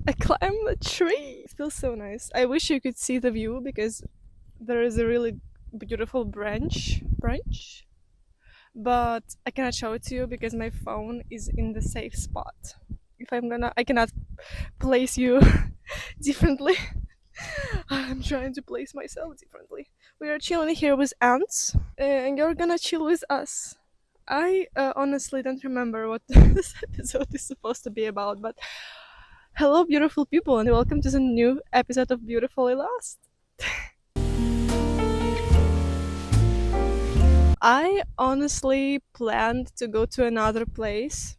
I climbed a tree. It feels so nice. I wish you could see the view because there is a really beautiful branch, but I cannot show it to you because my phone is in the safe spot. If I cannot place you differently. I'm trying to place myself differently. We are chilling here with ants, and you're gonna chill with us. I honestly don't remember what this episode is supposed to be about, but hello, beautiful people, and welcome to the new episode of Beautifully Lost. I honestly planned to go to another place,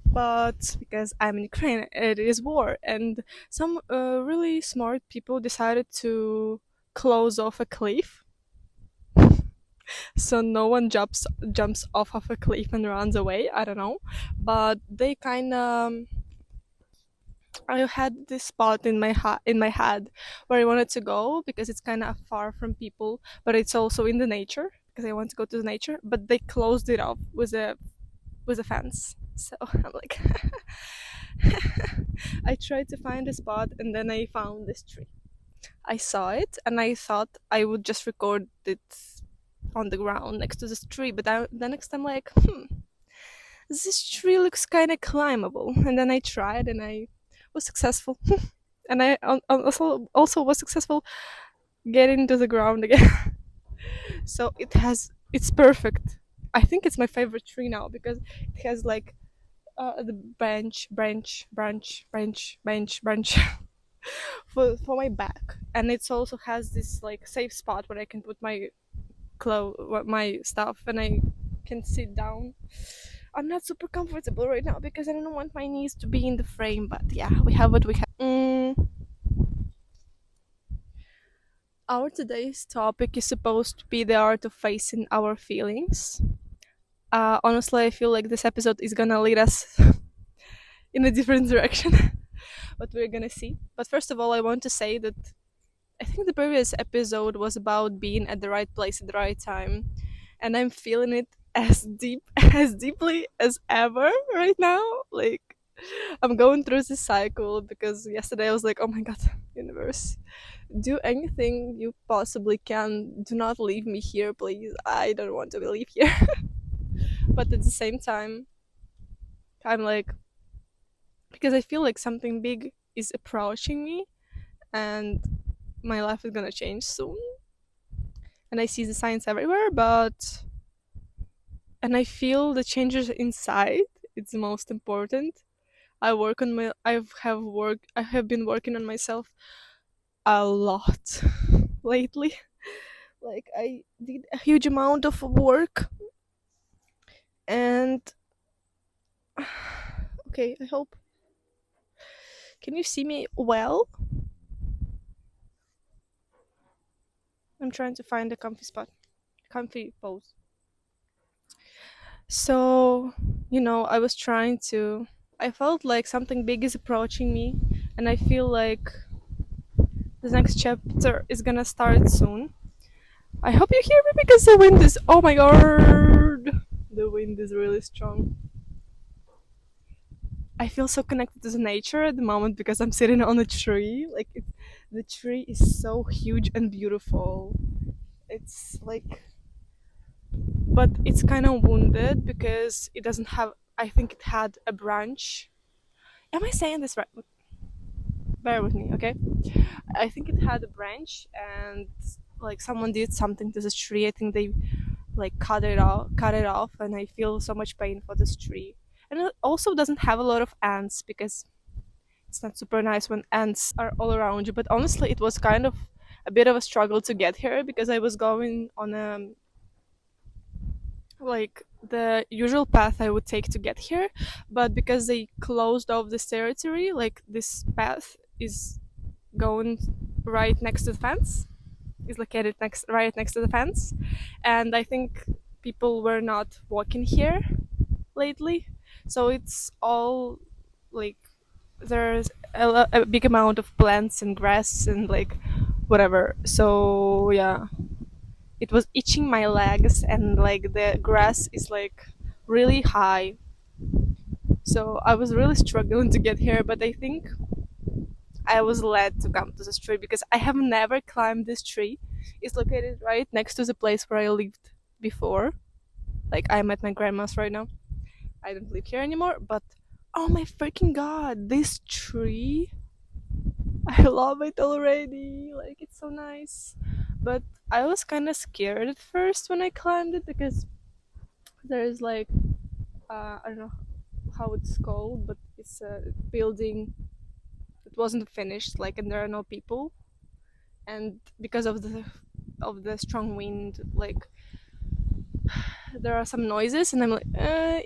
but because I'm in Ukraine, it is war, and some really smart people decided to close off a cliff so no one jumps off of a cliff and runs away. I don't know, but they kind of. I had this spot in my head where I wanted to go because it's kind of far from people, but it's also in the nature because I want to go to the nature. But they closed it off with a fence. So I'm like, I tried to find a spot and then I found this tree. I saw it and I thought I would just record it on the ground next to this tree. But the next I'm like, this tree looks kind of climbable. And then I tried and I was successful. And I also was successful getting to the ground again. So it's perfect. I think it's my favorite tree now because it has like the branch for my back, and it also has this like safe spot where I can put my stuff, and I can sit down. I'm not super comfortable right now because I don't want my knees to be in the frame, but yeah, we have what we have. Our today's topic is supposed to be the art of facing our feelings. Honestly, I feel like this episode is gonna lead us in a different direction, but we're gonna see. But first of all, I want to say that I think the previous episode was about being at the right place at the right time, and I'm feeling it as as deeply as ever right now. Like I'm going through this cycle because yesterday I was like, oh my god, universe, do anything you possibly can. Do not leave me here, please. I don't want to leave here. But at the same time, I'm like, because I feel like something big is approaching me and my life is gonna change soon. And I see the signs everywhere, and I feel the changes inside. It's the most important. I have been working on myself a lot lately. Like I did a huge amount of work and okay, I hope. Can you see me well? I'm trying to find a comfy spot, comfy pose. So, I was trying to. I felt like something big is approaching me, and I feel like the next chapter is gonna start soon. I hope you hear me because the wind is. Oh my god! The wind is really strong. I feel so connected to the nature at the moment because I'm sitting on a tree. The tree is so huge and beautiful. It's like, but it's kind of wounded because it doesn't have. I think it had a branch. Am I saying this right? Bear with me, okay? I think it had a branch, and like someone did something to this tree. I think they like cut it off, and I feel so much pain for this tree. And it also doesn't have a lot of ants because it's not super nice when ants are all around you. But honestly, it was kind of a bit of a struggle to get here because I was going on like the usual path I would take to get here, but because they closed off this territory, like this path is going right next to the fence, is located right next to the fence, and I think people were not walking here lately, so it's all like there's a big amount of plants and grass and like whatever. So yeah, it was itching my legs, and like the grass is like really high, So I was really struggling to get here, but I think I was led to come to this tree because I have never climbed this tree. It's located right next to the place where I lived before. Like I'm at my grandma's right now. I don't live here anymore, but oh my freaking god, this tree! I love it already. Like it's so nice. But I was kind of scared at first when I climbed it because there's like I don't know how it's called, but it's a building that wasn't finished, like, and there are no people, and because of the strong wind, like there are some noises, and I'm like,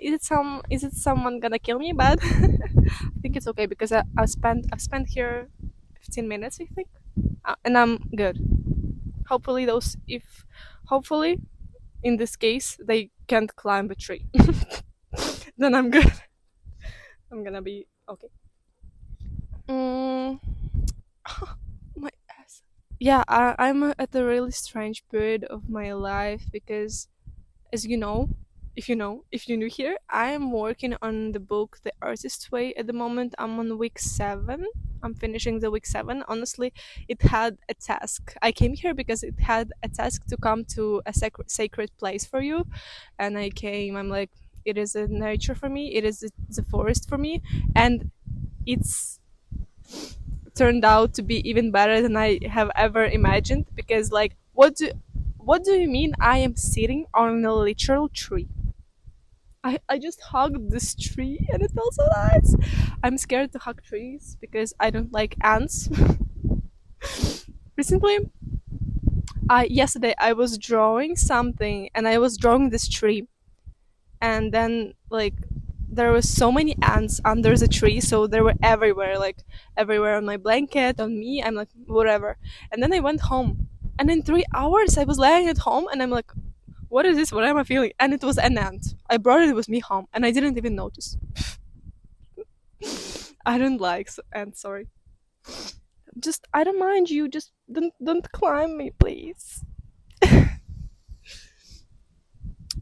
is it someone gonna kill me? But I think it's okay because I've spent here 15 minutes, I think, and I'm good. Hopefully, those if hopefully in this case they can't climb a tree, then I'm good. I'm gonna be okay. Mm, my ass. Yeah, I'm at a really strange period of my life because, as you know, if you're new here, I am working on the book The Artist's Way at the moment. I'm on week 7. I'm finishing the week 7. Honestly, it had a task. I came here because it had a task to come to a sacred place for you, and I came. I'm like, it is a nature for me. It is the forest for me, and it's turned out to be even better than I have ever imagined. Because, like, what do you mean I am sitting on a literal tree? I just hugged this tree and it felt so nice. I'm scared to hug trees because I don't like ants. Recently, I yesterday I was drawing something and I was drawing this tree, and then like there was so many ants under the tree, so they were everywhere, like everywhere on my blanket, on me. I'm like whatever. And then I went home, and in 3 hours I was laying at home, and I'm like, what is this? What am I feeling? And it was an ant. I brought it with me home, and I didn't even notice. I don't like ants. Sorry. Just I don't mind you. Just don't climb me, please.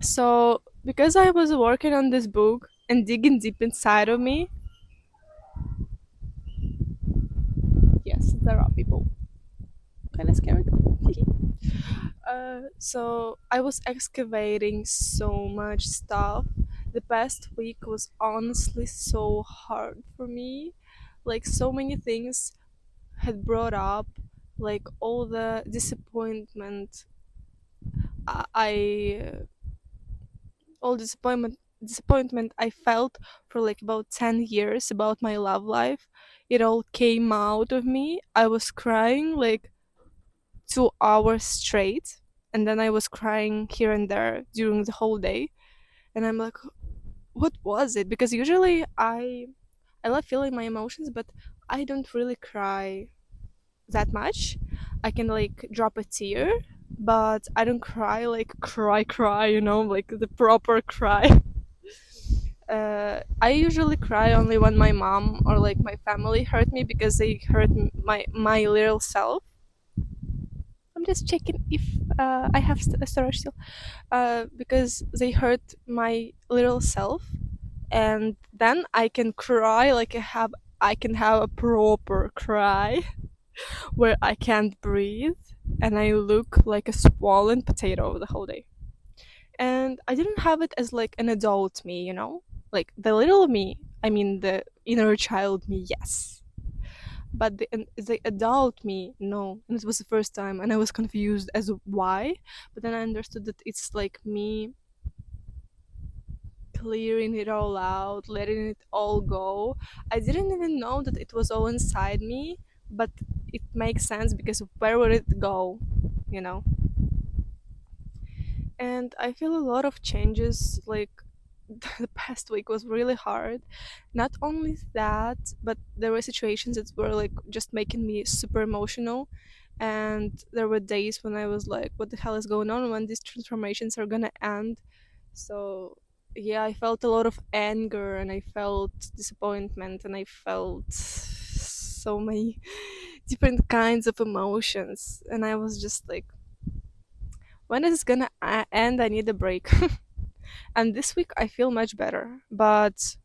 So because I was working on this book and digging deep inside of me, yes, there are people. Kind of scared. So I was excavating so much stuff. The past week was honestly so hard for me. Like so many things had brought up, like all the disappointment I all disappointment I felt for like about 10 years about my love life. It all came out of me. I was crying like 2 hours straight, and then I was crying here and there during the whole day. And I'm like, what was it? Because usually I love feeling my emotions, but I don't really cry that much. I can like drop a tear, but I don't cry like cry, like the proper cry. I usually cry only when my mom or like my family hurt me because they hurt my little self. I'm just checking if I have a storage still. Because they hurt my little self, and then I can cry like I can have a proper cry where I can't breathe and I look like a swollen potato the whole day. And I didn't have it as like an adult me. Like the little me, I mean the inner child me, yes. But the adult me, no. And it was the first time, and I was confused as why. But then I understood that it's like me clearing it all out, letting it all go. I didn't even know that it was all inside me, but it makes sense because where would it go, you know? And I feel a lot of changes. Like the past week was really hard. Not only that, but there were situations that were like just making me super emotional. And there were days when I was like, what the hell is going on? When these transformations are gonna end? So yeah, I felt a lot of anger, and I felt disappointment, and I felt so many different kinds of emotions. And I was just like, when is this gonna end? I need a break. And this week I feel much better, but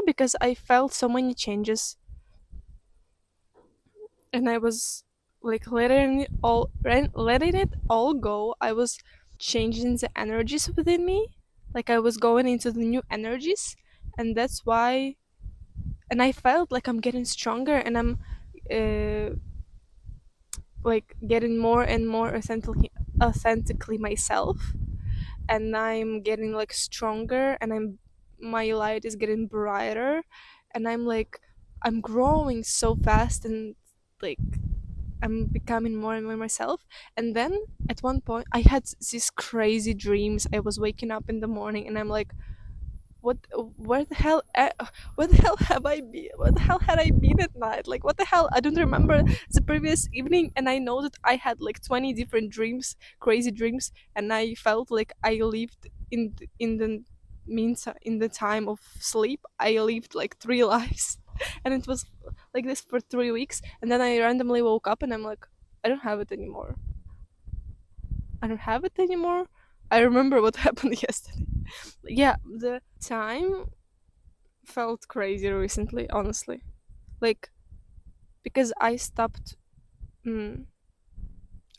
because I felt so many changes, and I was like letting it all go. I was changing the energies within me, like I was going into the new energies, and that's why. And I felt like I'm getting stronger, and I'm uh, like getting more and more authentically myself, and I'm getting like stronger, and my light is getting brighter, and I'm growing so fast, and like I'm becoming more and more myself. And then at one point I had these crazy dreams. I was waking up in the morning, and I'm like, what where the hell where the hell have I been, where the hell had I been at night, like what the hell, I don't remember the previous evening. And I know that I had like 20 different dreams, crazy dreams, and I felt like I lived in the means in the time of sleep. I lived like three lives, and it was like this for 3 weeks, and then I randomly woke up, and I'm like, I don't have it anymore. I don't have it anymore. I remember what happened yesterday. Yeah, the time felt crazy recently, honestly. Like because mm,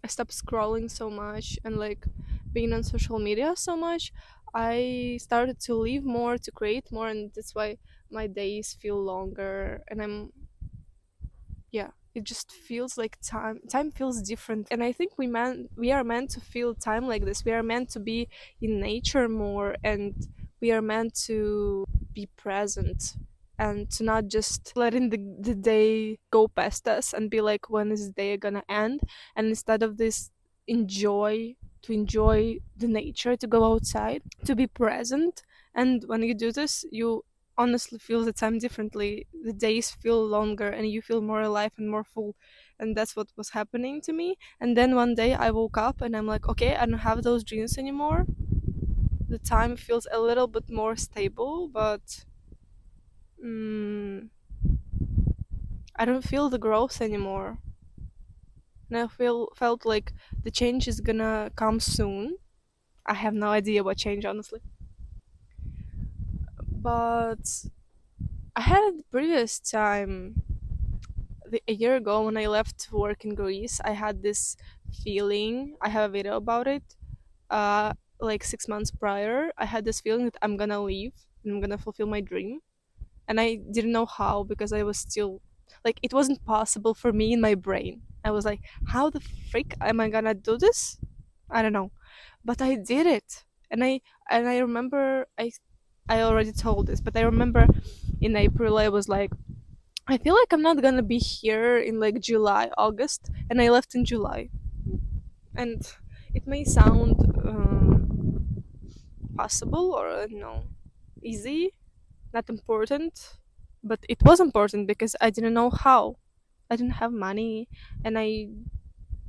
I stopped scrolling so much, and like being on social media so much. I started to live more, to create more, and that's why my days feel longer, and yeah, it just feels like time feels different. And I think we are meant to feel time like this. We are meant to be in nature more, and we are meant to be present, and to not just letting the day go past us and be like, when is the day gonna end? And instead of this, enjoy to enjoy the nature, to go outside, to be present. And when you do this, you honestly feel the time differently. The days feel longer, and you feel more alive and more full. And that's what was happening to me. And then one day I woke up, and I'm like, okay, I don't have those dreams anymore. The time feels a little bit more stable, but mm, I don't feel the growth anymore. And I felt like the change is gonna come soon. I have no idea what change, honestly. But I had a previous time, a year ago when I left to work in Greece. I had this feeling. I have a video about it. Like 6 months prior, I had this feeling that I'm gonna leave and I'm gonna fulfill my dream, and I didn't know how, because I was still like, it wasn't possible for me in my brain. I was like, how the freak am I gonna do this? I don't know, but I did it. And I remember, I already told this, but I remember in April I was like, I feel like I'm not gonna be here in like July, August, and I left in July. And it may sound possible, or no, easy, not important, but it was important because I didn't know how. I didn't have money, and I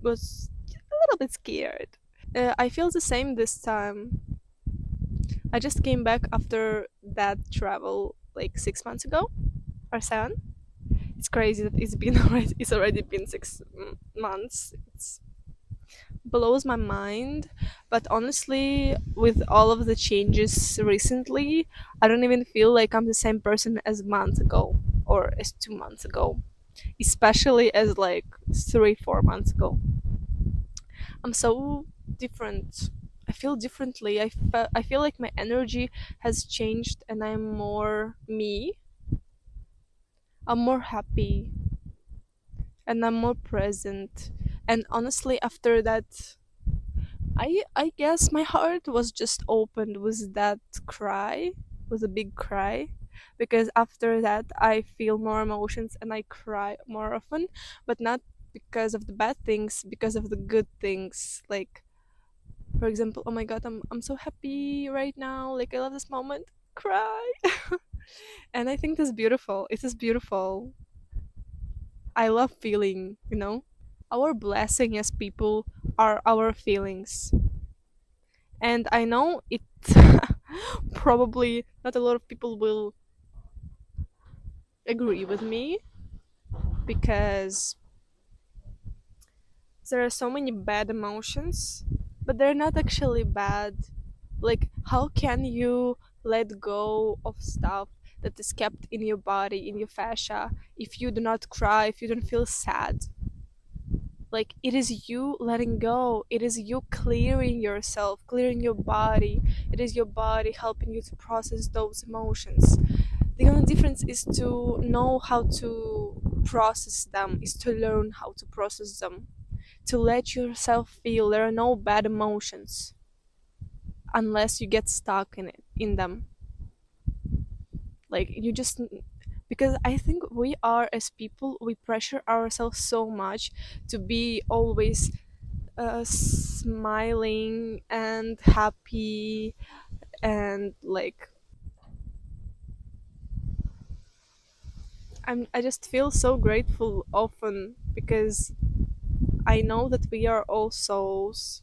was a little bit scared. I feel the same this time. I just came back after that travel like 6 months ago or seven. It's crazy that it's already been 6 months. It's blows my mind. But honestly, with all of the changes recently, I don't even feel like I'm the same person as a month ago or as 2 months ago, especially as like 3, 4 months ago. I'm so different. I feel differently. I feel like my energy has changed, and I'm more me. I'm more happy, and I'm more present. And honestly, after that, I guess my heart was just opened with that cry, with a big cry, because after that I feel more emotions and I cry more often, but not because of the bad things, because of the good things. Like, for example, oh my god, I'm so happy right now. Like, I love this moment. Cry. And I think that's beautiful. It is beautiful. I love feeling. Our blessing as people are our feelings. And I know it probably not a lot of people will agree with me, because there are so many bad emotions, but they're not actually bad. Like, how can you let go of stuff that is kept in your body, in your fascia. If you do not cry, if you don't feel sad, like it is you letting go, it is you clearing yourself, clearing your body, it is your body helping you to process those emotions. The only difference is to know how to process them, is to learn how to process them, to let yourself feel. There are no bad emotions unless you get stuck in them. Like you just, because I think we are, as people, we pressure ourselves so much to be always smiling and happy, and like I just feel so grateful often because I know that we are all souls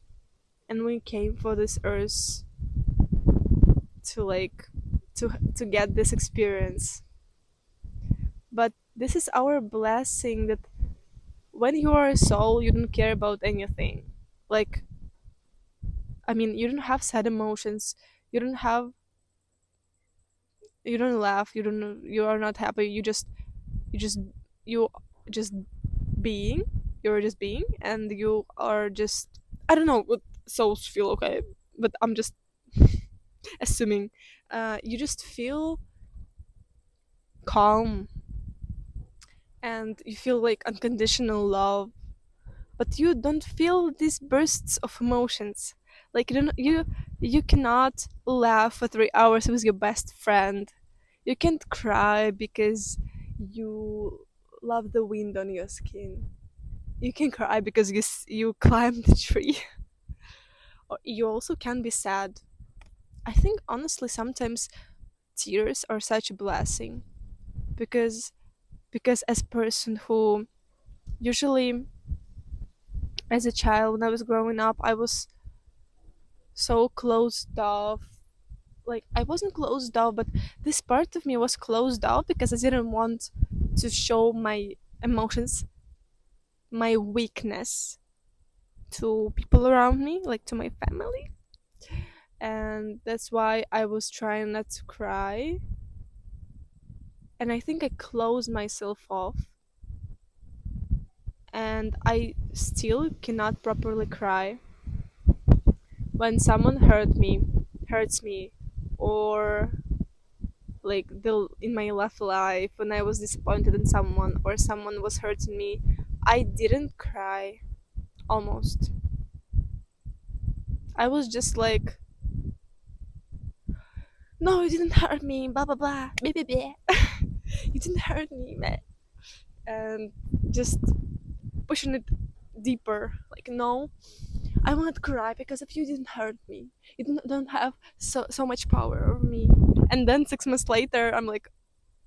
and we came for this earth to like to get this experience. But this is our blessing that when you are a soul, you don't care about anything. Like, I mean, you don't have sad emotions. You don't have, you don't laugh. You are not happy. You just, you just being. You're just being, and you are just. I don't know what souls feel. Okay, but I'm just assuming. You just feel calm, and you feel like unconditional love, but you don't feel these bursts of emotions. Like you cannot laugh for 3 hours with your best friend. You can't cry because you love the wind on your skin. You can cry because you climbed the tree. Or you also can be sad. I think honestly sometimes tears are such a blessing because as person who usually, as a child when I was growing up, I was so closed off. Like I wasn't closed off, but this part of me was closed off because I didn't want to show my emotions, my weakness, to people around me, like to my family. And that's why I was trying not to cry. And I think I closed myself off, and I still cannot properly cry when someone hurts me, or like the in my last life when I was disappointed in someone or someone was hurting me. I didn't cry almost. I was just like, no, you didn't hurt me, blah blah blah, blah, blah, blah. You didn't hurt me, man. And just pushing it deeper. Like, no, I won't cry because if you didn't hurt me, you don't have so much power over me. And then 6 months later, I'm like,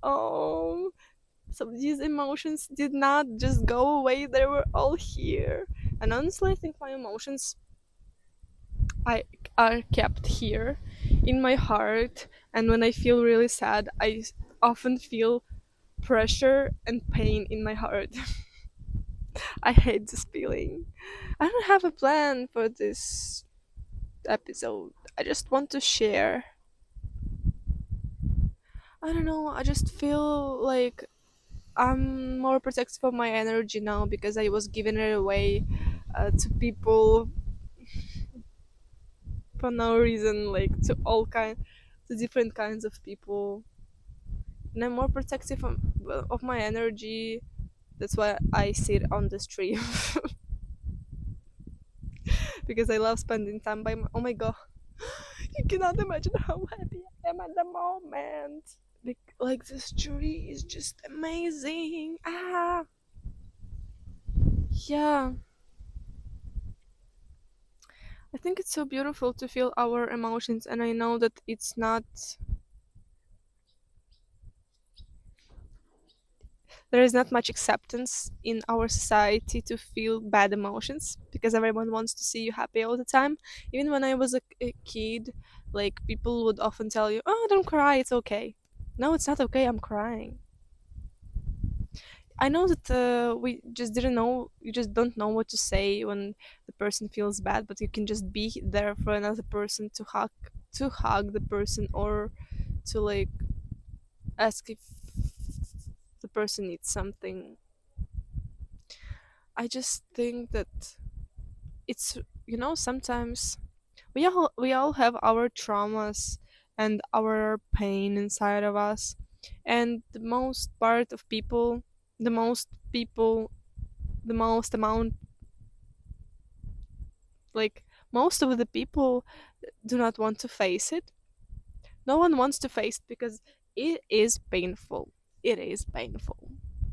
oh, so these emotions did not just go away, they were all here. And honestly, I think my emotions I are kept here in my heart. And when I feel really sad, I often feel pressure and pain in my heart. I hate this feeling. I don't have a plan for this episode. I just want to share. I don't know, I just feel like I'm more protective of my energy now because I was giving it away to people for no reason, like to different kinds of people, and I'm more protective of my energy. That's why I sit on the stream because I love spending time oh my god, you cannot imagine how happy I am at the moment. Like this tree is just amazing. Ah, yeah. I think it's so beautiful to feel our emotions, and I know that there is not much acceptance in our society to feel bad emotions because everyone wants to see you happy all the time. Even when I was a kid, like people would often tell you, "Oh, don't cry, it's okay." No, it's not okay. I'm crying. I know that we just didn't know. You just don't know what to say when the person feels bad, but you can just be there for another person to hug the person, or to like ask if the person needs something. I just think that it's, sometimes we all have our traumas and our pain inside of us, and the most people the most amount like most of the people do not want to face it. No one wants to face it because it is painful. It is painful.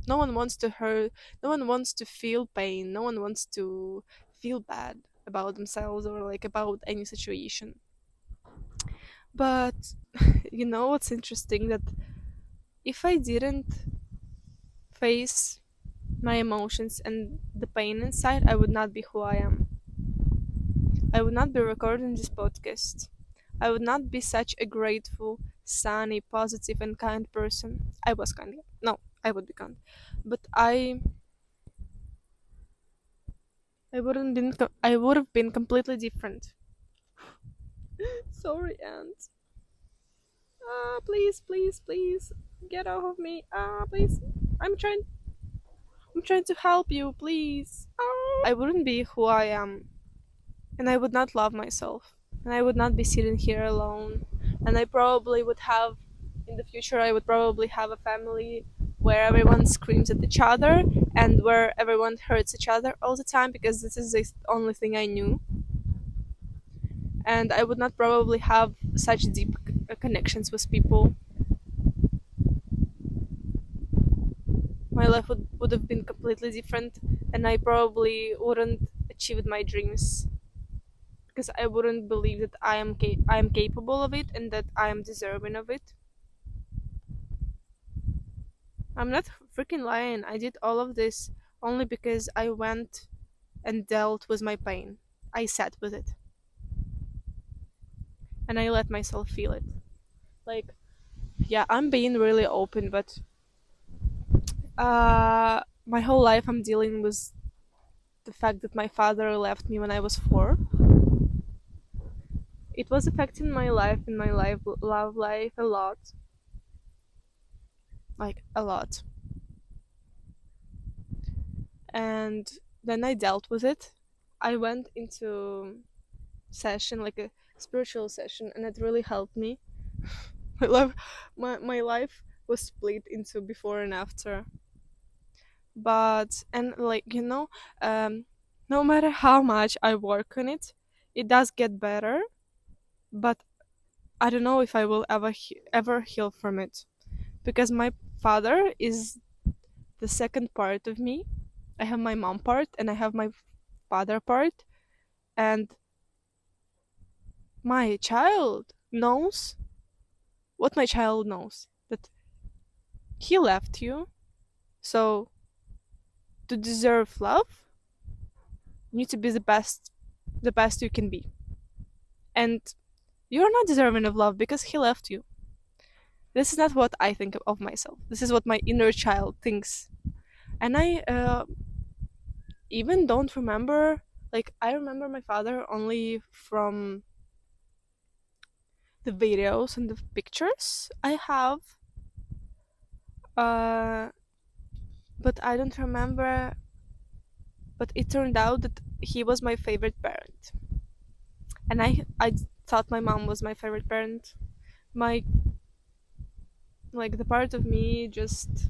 No one wants to hurt. No one wants to feel pain. No one wants to feel bad about themselves or like about any situation. But you know what's interesting? That if I didn't face my emotions and the pain inside, I would not be who I am. I would not be recording this podcast. I would not be such a grateful, sunny, positive, and kind person. I was kind. No, I would be kind, but I would have been completely different. Sorry, Aunt. Please, please, please, get off of me. Please. I'm trying. I'm trying to help you. Please. I wouldn't be who I am, and I would not love myself. And I would not be sitting here alone. And I probably would have, in the future, I would probably have a family where everyone screams at each other and where everyone hurts each other all the time because this is the only thing I knew. And I would not probably have such deep connections with people. My life would have been completely different, and I probably wouldn't achieve my dreams because I wouldn't believe that I am capable of it and that I am deserving of it. I'm not freaking lying. I did all of this only because I went and dealt with my pain. I sat with it and I let myself feel it. Like, yeah, I'm being really open, but my whole life I'm dealing with the fact that my father left me when I was 4. It was affecting my life and my love life a lot, like a lot. And then I dealt with it. I went into session, like a spiritual session, and it really helped me. my life my life was split into before and after. But and like no matter how much I work on it, it does get better. But I don't know if I will ever heal from it because my father is the second part of me. I have my mom part and I have my father part, and my child knows what my child knows, that he left you. So to deserve love, you need to be the best you can be. And you're not deserving of love because he left you. This is not what I think of myself. This is what my inner child thinks. And I even don't remember, like, I remember my father only from the videos and the pictures I have. Uh, but I don't remember. But it turned out that he was my favorite parent. And I thought my mom was my favorite parent. My like the part of me just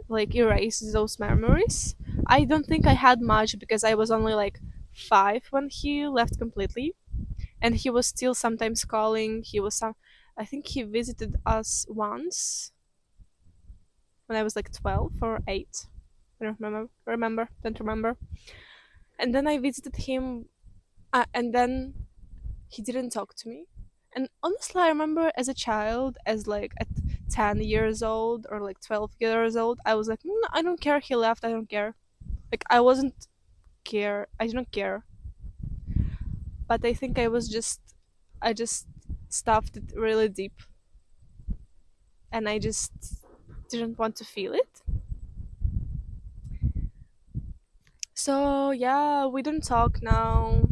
like erases those memories. I don't think I had much because I was only like 5 when he left completely, and he was still sometimes calling. I think he visited us once when I was like 12 or 8. I don't don't remember. And then I visited him, and then he didn't talk to me. And honestly, I remember as a child, as like at 10 years old or like 12 years old, I was like, I don't care. He left. I don't care. Like, I wasn't care. I didn't care. But I think I just stuffed it really deep and I just didn't want to feel it. So, yeah, we don't talk now.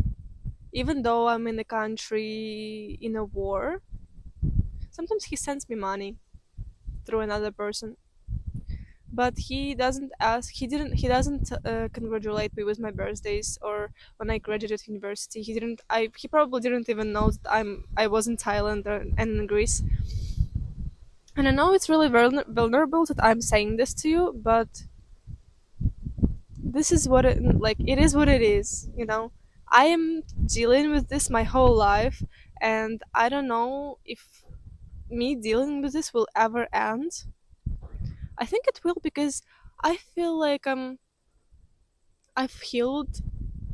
Even though I'm in a country in a war, Sometimes he sends me money through another person, but he doesn't ask. He doesn't congratulate me with my birthdays or when I graduated university. He didn't. He probably didn't even know that I was in Thailand and in Greece. And I know it's really vulnerable that I'm saying this to you, but this is what it is what it is, you know. I am dealing with this my whole life, and I don't know if me dealing with this will ever end. I think it will because I feel like I've healed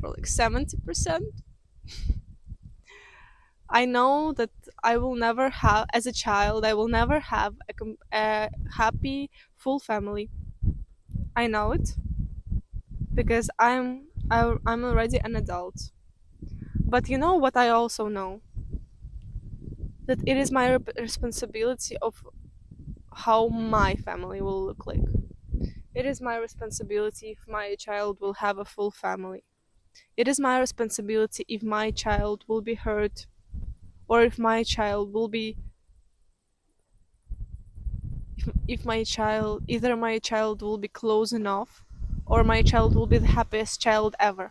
for like 70%. I know that I will never have, as a child, I will never have a happy full family. I know it because I'm already an adult. But you know what I also know? That it is my responsibility of how my family will look like. It is my responsibility if my child will have a full family. It is my responsibility if my child will be hurt or if my child will be if my child either my child will be close enough or my child will be the happiest child ever.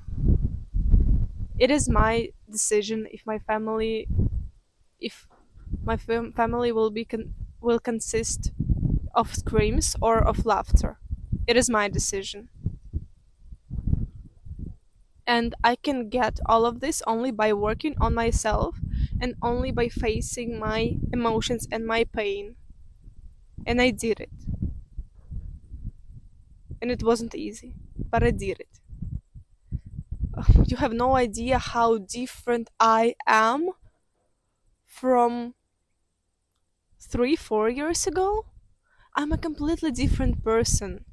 It is my decision if my family will consist of screams or of laughter. It is my decision. And I can get all of this only by working on myself and only by facing my emotions and my pain. And I did it. And it wasn't easy, but I did it. You have no idea how different I am from 3, 4 years ago. I'm a completely different person.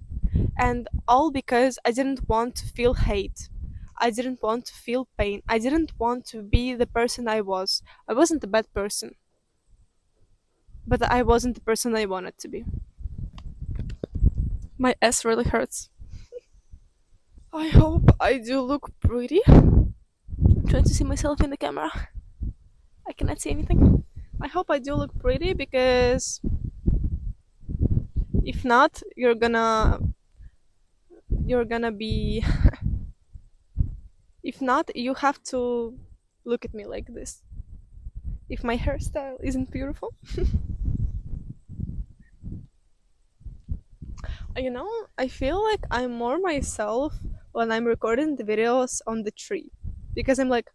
And all because I didn't want to feel hate. I didn't want to feel pain. I didn't want to be the person I was. I wasn't a bad person, but I wasn't the person I wanted to be. My ass really hurts. I hope I do look pretty. I'm trying to see myself in the camera. I cannot see anything. I hope I do look pretty because if not, you're gonna be if not, you have to look at me like this. If my hairstyle isn't beautiful, you know, I feel like I'm more myself when I'm recording the videos on the tree. Because I'm like,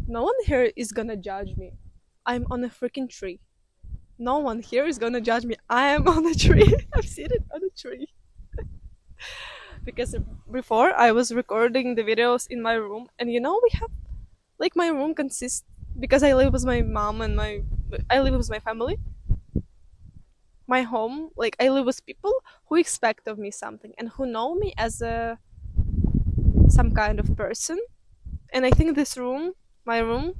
no one here is gonna judge me. I'm on a freaking tree. No one here is gonna judge me. I am on a tree. I'm seated on a tree. Because before I was recording the videos in my room, and you know, we have like my room consists because I live with my mom and I live with my family. My home, like I live with people who expect of me something and who know me as a some kind of person. And I think my room,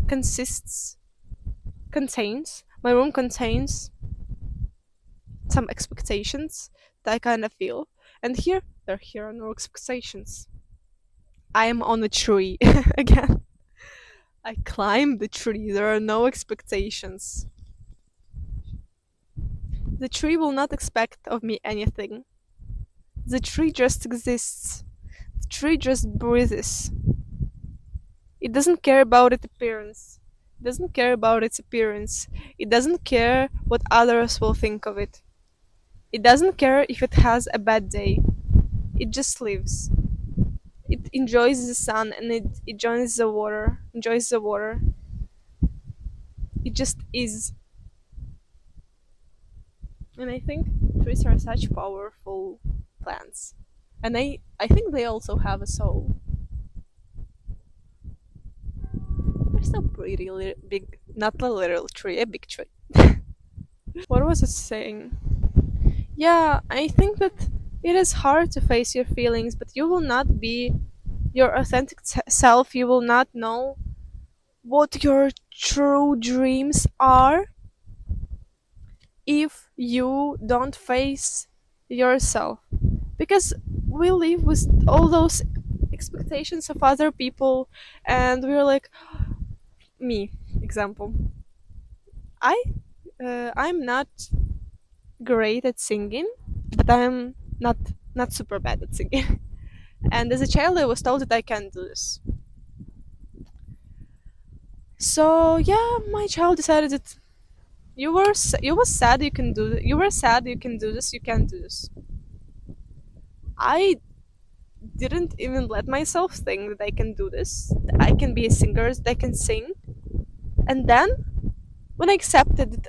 consists contains my room contains some expectations that I kind of feel. And here are no expectations. I am on a tree again. I climb the tree. There are no expectations. The tree will not expect of me anything. The tree just exists. The tree just breathes. It doesn't care about its appearance. It doesn't care about its appearance. It doesn't care what others will think of it. It doesn't care if it has a bad day. It just lives. It enjoys the sun and it enjoys the water. Enjoys the water. It just is. And I think trees are such powerful plants. And I think they also have a soul. They're so pretty, big, not a little tree, a big tree. What was it saying? Yeah, I think that it is hard to face your feelings, but you will not be your authentic self. You will not know what your true dreams are if you don't face yourself. Because we live with all those expectations of other people, and we're like, me, example. I'm not great at singing, but I'm not super bad at singing. And as a child, I was told that I can do this. So yeah, my child decided that you were sad you can do you were sad you can do this, you can do this. I didn't even let myself think that I can do this, that I can be a singer, that I can sing. And then when I accepted that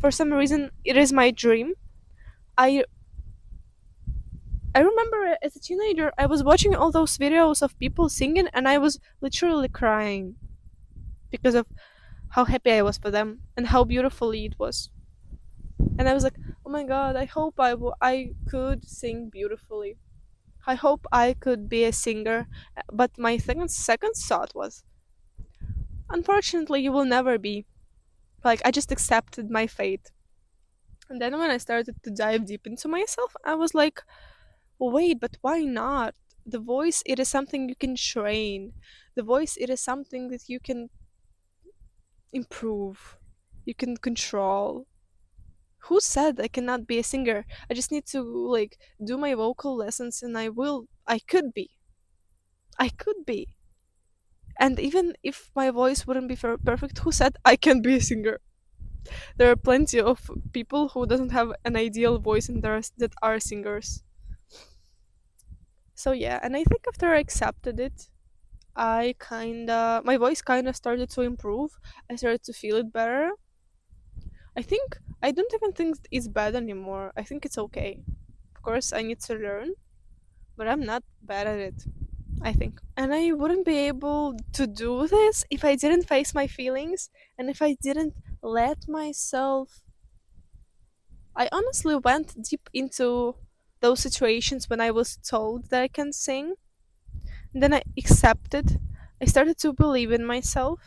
for some reason it is my dream, I I remember as a teenager I was watching all those videos of people singing and I was literally crying because of how happy I was for them and how beautifully it was. And I was like, oh my god, I hope I could sing beautifully. I hope I could be a singer. But my second thought was, unfortunately, you will never be. Like, I just accepted my fate. And then when I started to dive deep into myself, I was like, wait, but why not? The voice, it is something you can train. The voice, it is something that you can improve, you can control. Who said I cannot be a singer? I just need to, like, do my vocal lessons and I could be. I could be. And even if my voice wouldn't be perfect, who said I can be a singer? There are plenty of people who doesn't have an ideal voice and that are singers. So yeah, and I think after I accepted it, my voice kinda started to improve. I started to feel it better. I don't even think it's bad anymore. I think it's okay. Of course, I need to learn, but I'm not bad at it, I think. And I wouldn't be able to do this if I didn't face my feelings and if I didn't let myself. I honestly went deep into those situations when I was told that I can sing. And then I accepted. I started to believe in myself.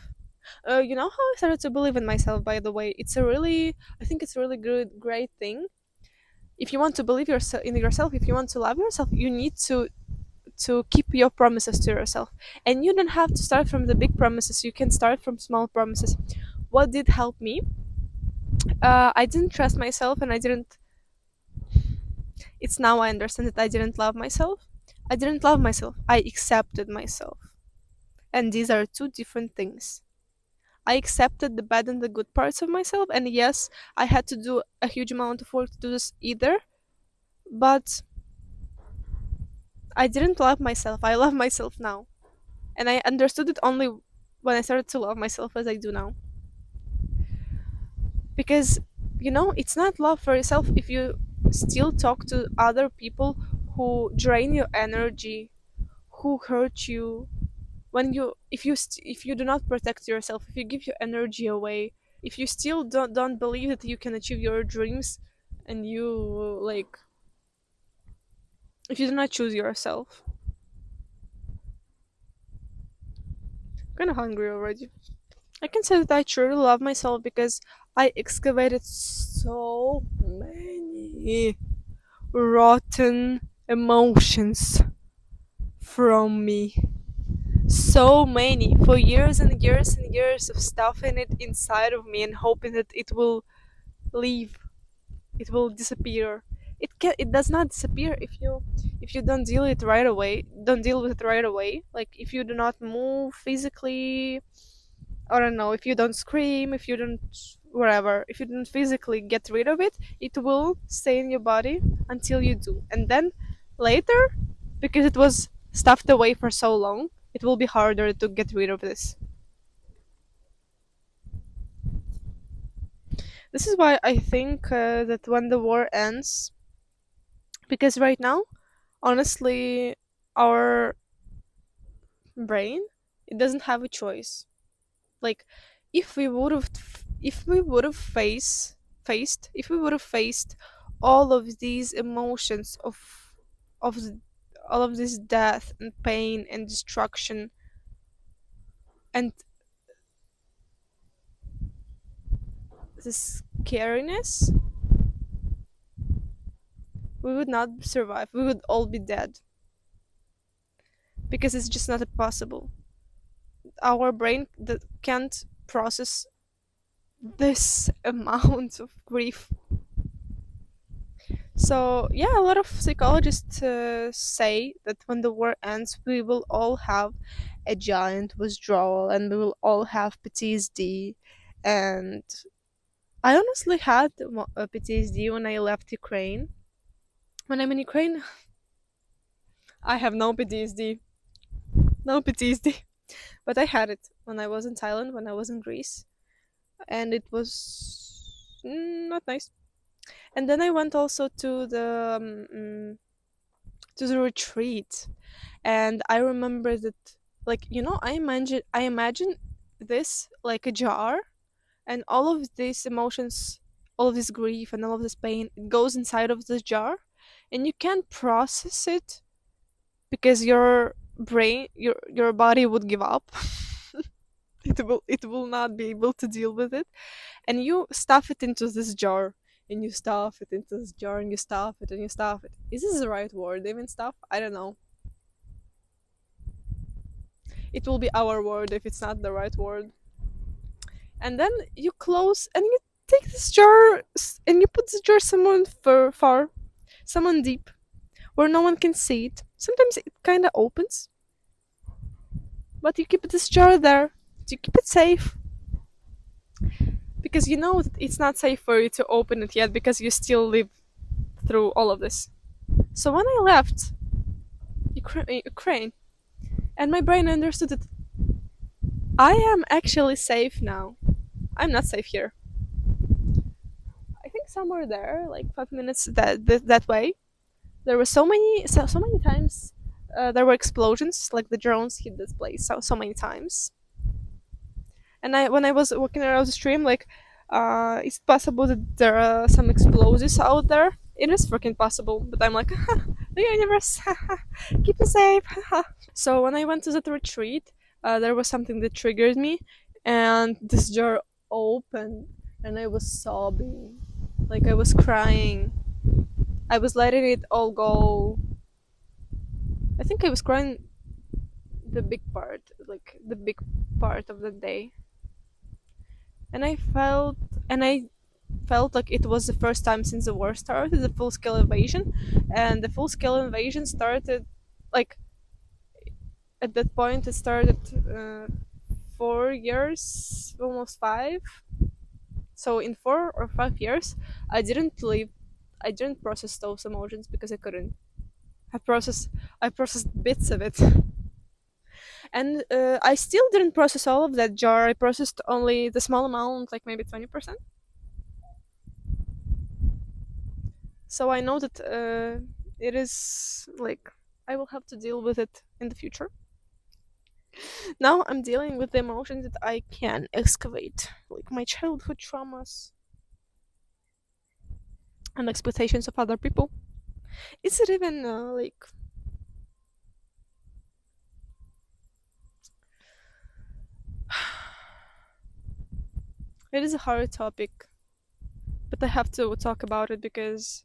You know how I started to believe in myself, by the way? I think it's a really good, great thing. If you want to believe in yourself, if you want to love yourself, you need to keep your promises to yourself. And you don't have to start from the big promises, you can start from small promises. What did help me? I didn't trust myself and I didn't. It's now I understand that I didn't love myself. I didn't love myself, I accepted myself. And these are two different things. I accepted the bad and the good parts of myself, and yes, I had to do a huge amount of work to do this either, but I didn't love myself. I love myself now. And I understood it only when I started to love myself as I do now. Because, it's not love for yourself if you still talk to other people who drain your energy, who hurt you, if you do not protect yourself, if you give your energy away, if you still don't believe that you can achieve your dreams, and you, like, if you do not choose yourself. I'm kind of hungry already. I can say that I truly love myself because I excavated so many rotten emotions from me. So many. For years and years and years of stuffing it inside of me and hoping that it will leave. It will disappear. It does not disappear if you don't deal it right away. Don't deal with it right away. Like if you do not move physically, I don't know, if you don't scream, if you don't whatever, if you don't physically get rid of it, it will stay in your body until you do. And then later, because it was stuffed away for so long, it will be harder to get rid of this. This is why I think that when the war ends, because right now, honestly, our brain, it doesn't have a choice. Like if we would have if we would have faced if we would have faced all of these emotions of the- all of this death and pain and destruction and this scariness, we would not survive, we would all be dead, because it's just not possible. Our brain that can't process this amount of grief. So yeah, a lot of psychologists say that when the war ends, we will all have a giant withdrawal, and we will all have PTSD. And I honestly had a PTSD when I left Ukraine. When I'm in Ukraine, I have no PTSD, no PTSD. But I had it when I was in Thailand, when I was in Greece, and it was not nice. And then I went also to the retreat, and I remember that, like, I imagine this like a jar, and all of these emotions, all of this grief and all of this pain, it goes inside of this jar, and you can't process it because your brain, your body would give up. It will not be able to deal with it, and you stuff it into this jar, and you stuff it into this jar, and you stuff it, and you stuff it. Is this the right word, even stuff? I don't know. It will be our word if it's not the right word. And then you close, and you take this jar, and you put this jar somewhere far, someone deep, where no one can see it. Sometimes it kind of opens, but you keep this jar there to keep it safe, because you know that it's not safe for you to open it yet, because you still live through all of this. So when I left Ukraine, and my brain understood that I am actually safe now. I'm not safe here. I think somewhere there, like 5 minutes that way, there were so many times. There were explosions, like the drones hit this place so many times. And when I was walking around the stream, like, is it possible that there are some explosives out there? It is freaking possible, but I'm like, the universe, keep me safe. So when I went to that retreat, there was something that triggered me, and this jar opened, and I was sobbing, like I was crying. I was letting it all go. I think I was crying the big part of the day, and I felt like it was the first time since the war started, the full scale invasion, and the full scale invasion started, like, at that point it started 4 years, almost five. So in 4 or 5 years, I didn't live, I didn't process those emotions because I couldn't. I processed, I processed bits of it, and I still didn't process all of that jar. I processed only the small amount, like maybe 20%. So I know that it is like I will have to deal with it in the future. Now I'm dealing with the emotions that I can excavate, like my childhood traumas and expectations of other people. Is it even like it is a hard topic, but I have to talk about it because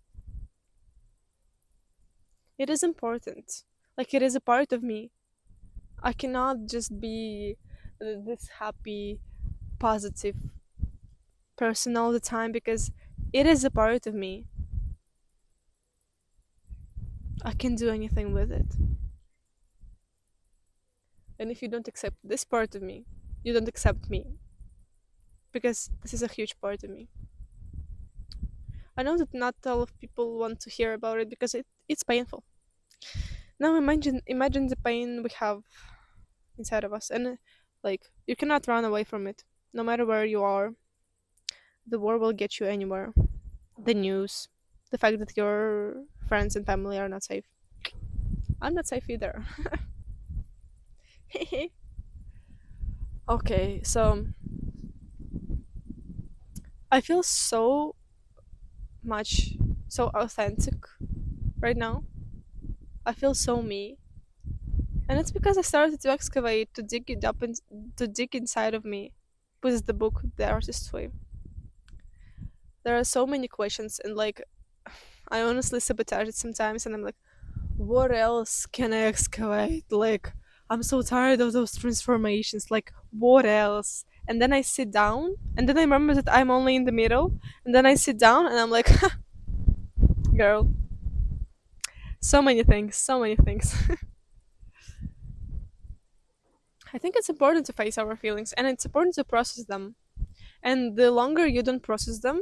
it is important. Like, it is a part of me. I cannot just be this happy, positive person all the time because it is a part of me. I can do anything with it. And if you don't accept this part of me, you don't accept me because this is a huge part of me. I know that not all of people want to hear about it because it's painful. Now imagine the pain we have inside of us, and like, you cannot run away from it. No matter where you are, the war will get you anywhere. The news, the fact that your friends and family are not safe. I'm not safe either. Okay, so I feel so much, so authentic right now. I feel so me, and it's because I started to excavate, to dig it up, and to dig inside of me with the book The Artist's Way. There are so many questions, and like, I honestly sabotage it sometimes, and I'm like, what else can I excavate? Like, I'm so tired of those transformations. Like, what else? and then I sit down, and then I remember that I'm only in the middle, and then I sit down and I'm like, girl, so many things, so many things. I think it's important to face our feelings, and it's important to process them. And the longer you don't process them,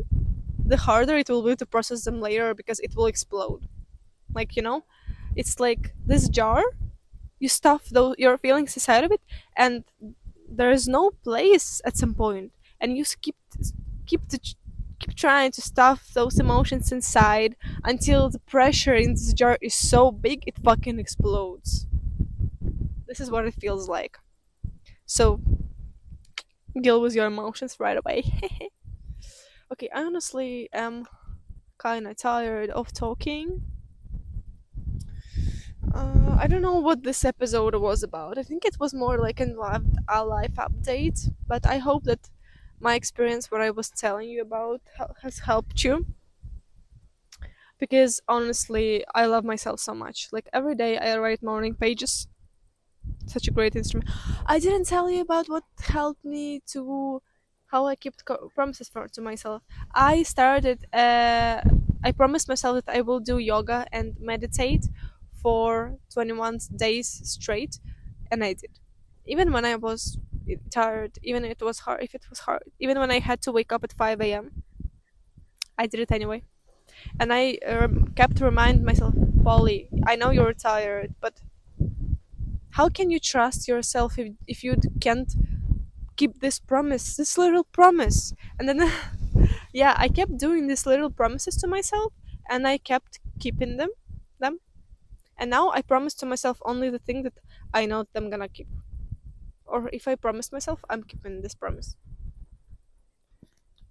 the harder it will be to process them later because it will explode. Like, it's like this jar, you stuff your feelings inside of it, and there is no place at some point, and you keep to, keep trying to stuff those emotions inside until the pressure in this jar is so big it fucking explodes. This is what it feels like. So deal with your emotions right away. Okay, I honestly am kind of tired of talking. I don't know what this episode was about. I think it was more like a life update, but I hope that my experience, what I was telling you about, has helped you. Because honestly, I love myself so much. Like every day, I write morning pages. Such a great instrument. I didn't tell you about what helped me to how I kept promises to myself. I started. I promised myself that I will do yoga and meditate for 21 days straight, and I did. Even when I was tired, even it was hard. If it was hard, even when I had to wake up at 5 a.m., I did it anyway. And I kept remind myself, Polly, I know you're tired, but how can you trust yourself if you can't keep this promise, this little promise? And then, yeah, I kept doing these little promises to myself, and I kept keeping them. And now I promise to myself only the thing that I know that I'm gonna keep. Or if I promise myself, I'm keeping this promise.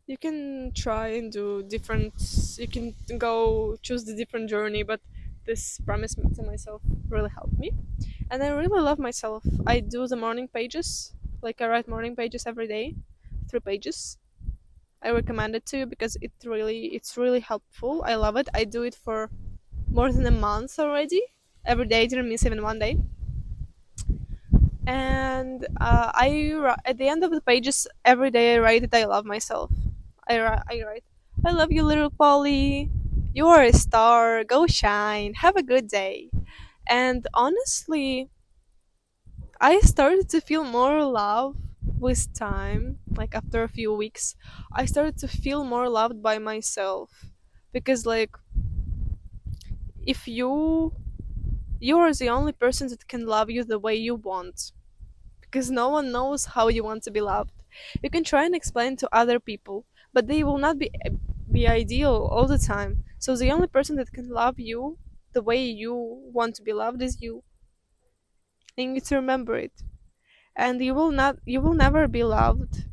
You can try and do different. You can go choose the different journey, but this promise to myself really helped me. And I really love myself. I do the morning pages, like I write morning pages every day, 3 pages. I recommend it to you because it's really helpful. I love it. I do it for more than a month already. Every day, I didn't miss even one day. And at the end of the pages every day I write that I love myself. I write, I love you, little Polly. You are a star. Go shine. Have a good day. And honestly, I started to feel more love with time. Like after a few weeks, I started to feel more loved by myself. Because like if you are the only person that can love you the way you want. Because no one knows how you want to be loved. You can try and explain to other people, but they will not be ideal all the time. So the only person that can love you the way you want to be loved is you. And you need to remember it. And you will never be loved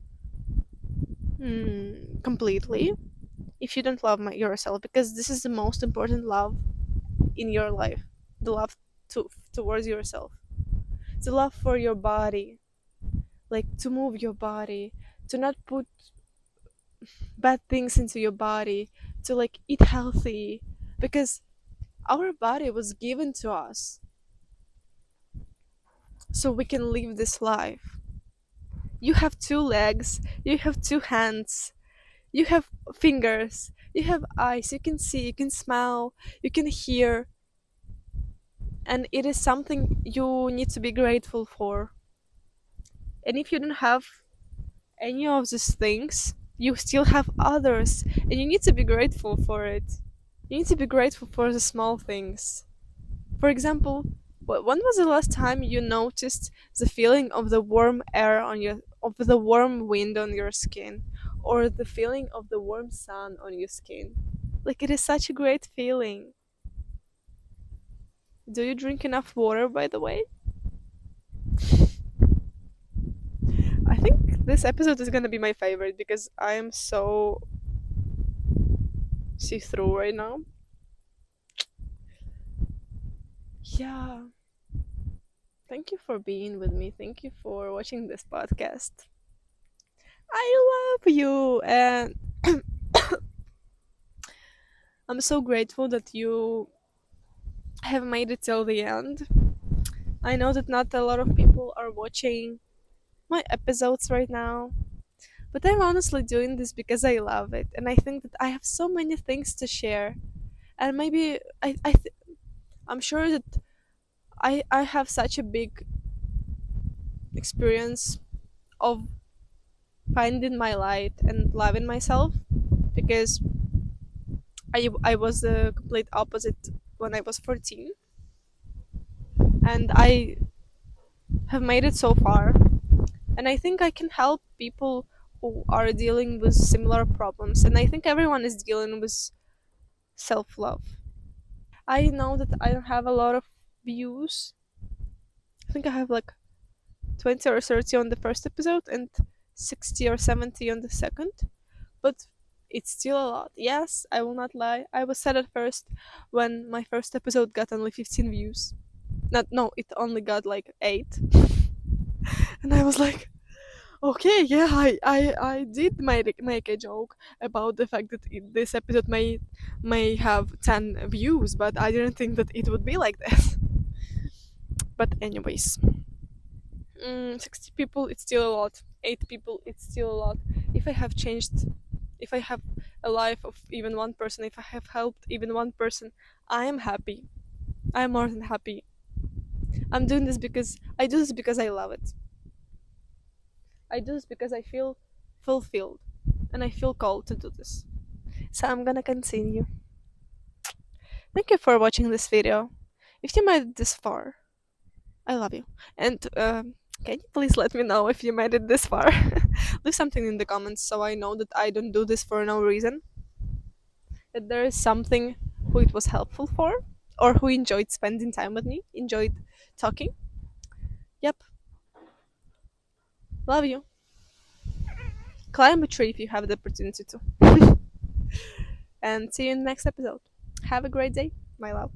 completely if you don't love yourself, because this is the most important love in your life. The love towards yourself. The love for your body, like to move your body, to not put bad things into your body, to like eat healthy, because our body was given to us so we can live this life. You have two legs, you have two hands, you have fingers, you have eyes, you can see, you can smell, you can hear, and it is something you need to be grateful for. And if you don't have any of these things, you still have others, and you need to be grateful for it. You need to be grateful for the small things. For example, when was the last time you noticed the feeling of the warm air of the warm wind on your skin, or the feeling of the warm sun on your skin? Like it is such a great feeling. Do you drink enough water, by the way? I think this episode is gonna be my favorite because I am so see through right now. Yeah. Thank you for being with me. Thank you for watching this podcast. I love you, and I'm so grateful that you have made it till the end. I know that not a lot of people are watching my episodes right now, But I'm honestly doing this because I love it, and I think that I have so many things to share. And maybe I'm sure that I have such a big experience of finding my light and loving myself, because I was the complete opposite when I was 14, and I have made it so far. And I think I can help people who are dealing with similar problems. And I think everyone is dealing with self love. I know that I don't have a lot of views. I think I have like 20 or 30 on the first episode and 60 or 70 on the second. But it's still a lot. Yes, I will not lie. I was sad at first when my first episode got only 15 views. Not no, it only got like 8. And I was like, okay, yeah, I did make a joke about the fact that this episode may have 10 views, but I didn't think that it would be like this. But anyways, 60 people, it's still a lot. 8 people, it's still a lot. If I have changed, if I have a life of even one person, if I have helped even one person, I am happy. I am more than happy. I'm doing this because I do this because I love it. I do this because I feel fulfilled and I feel called to do this. So I'm gonna continue. Thank you for watching this video. If you made it this far, I love you. And can you please let me know if you made it this far? Leave something in the comments so I know that I don't do this for no reason. That there is something who it was helpful for, or who enjoyed spending time with me, enjoyed talking. Yep, love you. Climb a tree if you have the opportunity to. And see you in the next episode. Have a great day, my love.